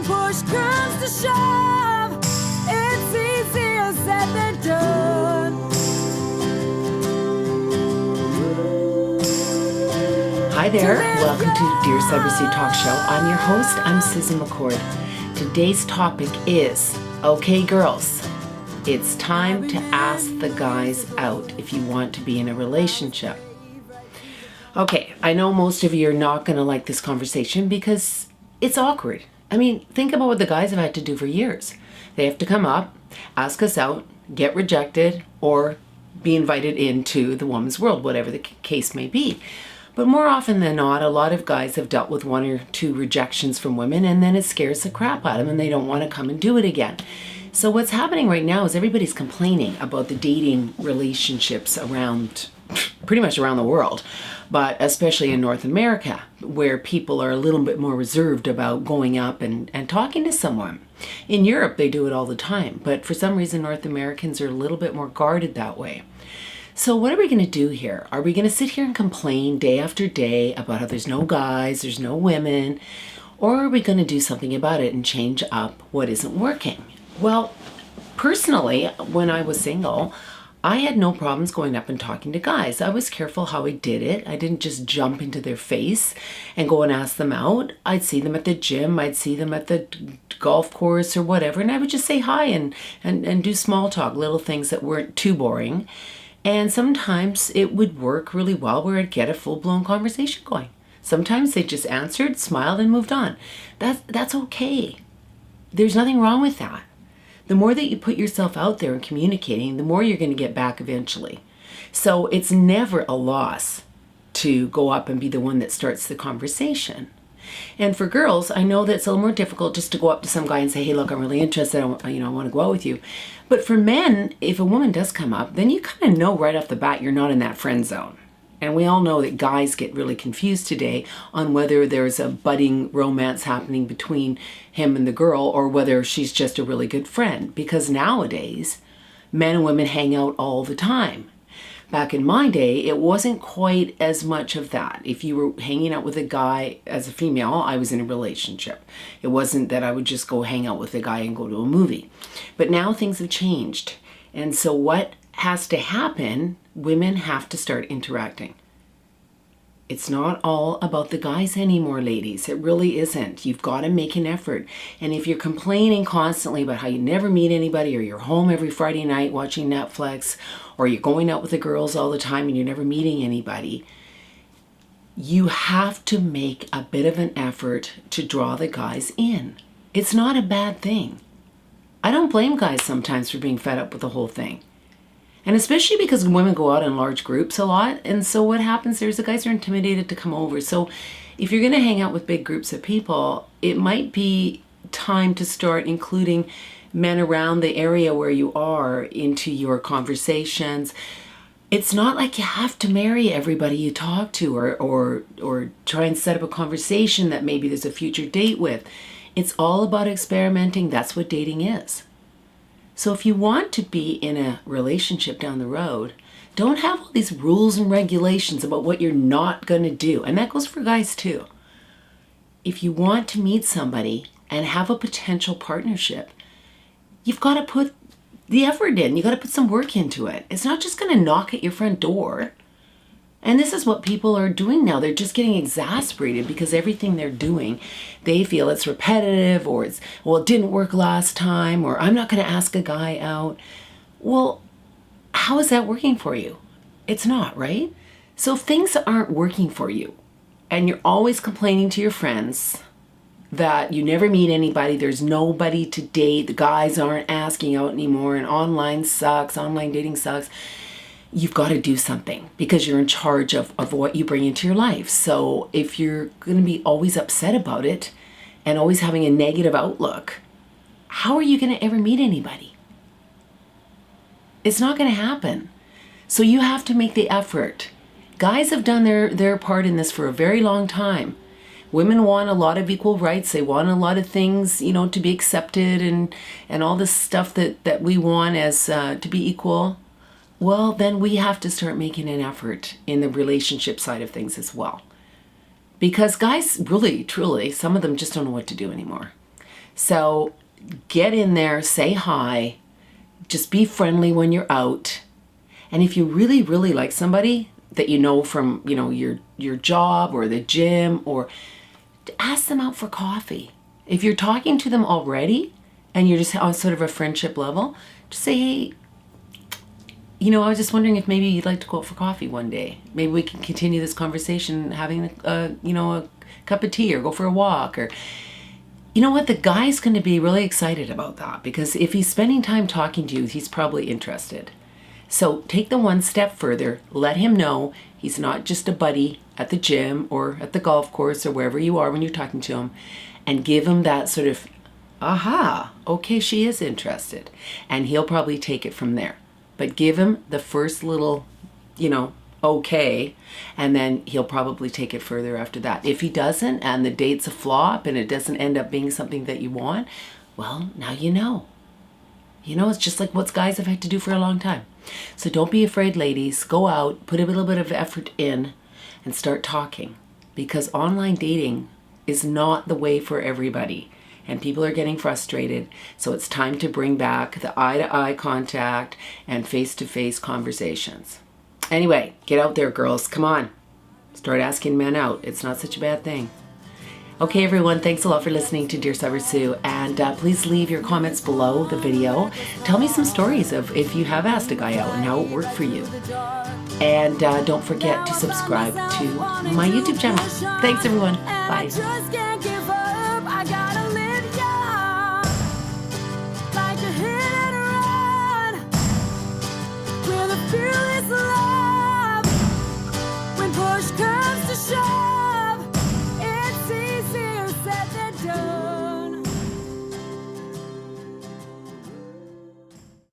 when push comes to shove, it's easier said than done. Hi there, welcome to Dear Sybersue Talk Show. I'm your host, I'm Susan McCord. Today's topic is, okay girls, it's time to ask the guys out if you want to be in a relationship. Okay, I know most of you are not going to like this conversation because it's awkward. I mean, think about what the guys have had to do for years. They have to come up, ask us out, get rejected, or be invited into the woman's world, whatever the case may be. But more often than not, a lot of guys have dealt with one or two rejections from women, and then it scares the crap out of them and they don't want to come and do it again. So what's happening right now is everybody's complaining about the dating relationships around, pretty much around the world, but especially in North America, where people are a little bit more reserved about going up and talking to someone. In Europe, they do it all the time, but for some reason, North Americans are a little bit more guarded that way. So what are we going to do here? Are we going to sit here and complain day after day about how there's no guys, there's no women, or are we going to do something about it and change up what isn't working? Well, personally, when I was single, I had no problems going up and talking to guys. I was careful how I did it. I didn't just jump into their face and go and ask them out. I'd see them at the gym. I'd see them at the golf course or whatever. And I would just say hi and do small talk, little things that weren't too boring. And sometimes it would work really well where I'd get a full-blown conversation going. Sometimes they just answered, smiled, and moved on. That's okay. There's nothing wrong with that. The more that you put yourself out there and communicating, the more you're going to get back eventually. So it's never a loss to go up and be the one that starts the conversation. And for girls, I know that it's a little more difficult just to go up to some guy and say, hey, look, I'm really interested. I want to go out with you. But for men, if a woman does come up, then you kind of know right off the bat you're not in that friend zone. And we all know that guys get really confused today on whether there's a budding romance happening between him and the girl or whether she's just a really good friend. Because nowadays, men and women hang out all the time. Back in my day, it wasn't quite as much of that. If you were hanging out with a guy as a female, I was in a relationship. It wasn't that I would just go hang out with a guy and go to a movie. But now things have changed. And so what has to happen, women have to start interacting. It's not all about the guys anymore, ladies. It really isn't. You've got to make an effort. And if you're complaining constantly about how you never meet anybody, or you're home every Friday night watching Netflix, or you're going out with the girls all the time and you're never meeting anybody, you have to make a bit of an effort to draw the guys in. It's not a bad thing. I don't blame guys sometimes for being fed up with the whole thing. And especially because women go out in large groups a lot. And so what happens there is the guys are intimidated to come over. So if you're going to hang out with big groups of people, it might be time to start including men around the area where you are into your conversations. It's not like you have to marry everybody you talk to or try and set up a conversation that maybe there's a future date with. It's all about experimenting. That's what dating is. So if you want to be in a relationship down the road, don't have all these rules and regulations about what you're not going to do. And that goes for guys too. If you want to meet somebody and have a potential partnership, you've got to put the effort in. You got to put some work into it. It's not just going to knock at your front door. And this is what people are doing now. They're just getting exasperated because everything they're doing, they feel it's repetitive, or it didn't work last time, or I'm not going to ask a guy out. Well, how is that working for you? It's not, right? So if things aren't working for you and you're always complaining to your friends that you never meet anybody, there's nobody to date, the guys aren't asking out anymore, and online dating sucks, you've got to do something because you're in charge of what you bring into your life. So if you're going to be always upset about it and always having a negative outlook, how are you going to ever meet anybody? It's not going to happen. So you have to make the effort. Guys have done their part in this for a very long time. Women want a lot of equal rights. They want a lot of things, to be accepted and all this stuff that we want as to be equal. Well, then we have to start making an effort in the relationship side of things as well. Because guys, really, truly, some of them just don't know what to do anymore. So get in there, say hi, just be friendly when you're out. And if you really, really like somebody that you know from, your job or the gym, or ask them out for coffee. If you're talking to them already and you're just on sort of a friendship level, just say, hey, I was just wondering if maybe you'd like to go out for coffee one day. Maybe we can continue this conversation having, a cup of tea, or go for a walk, or, you know what? The guy's going to be really excited about that, because if he's spending time talking to you, he's probably interested. So take the one step further. Let him know he's not just a buddy at the gym or at the golf course or wherever you are when you're talking to him, and give him that sort of, aha, okay, she is interested. And he'll probably take it from there. But give him the first little, okay, and then he'll probably take it further after that. If he doesn't, and the date's a flop and it doesn't end up being something that you want, well, now you know. It's just like what guys have had to do for a long time. So don't be afraid, ladies. Go out, put a little bit of effort in, and start talking. Because online dating is not the way for everybody. And people are getting frustrated. So it's time to bring back the eye-to-eye contact and face-to-face conversations. Anyway, get out there, girls. Come on. Start asking men out. It's not such a bad thing. Okay, everyone, thanks a lot for listening to Dear Sybersue, and please leave your comments below the video. Tell me some stories of if you have asked a guy out and how it worked for you. And don't forget to subscribe to my YouTube channel. Thanks, everyone. Bye.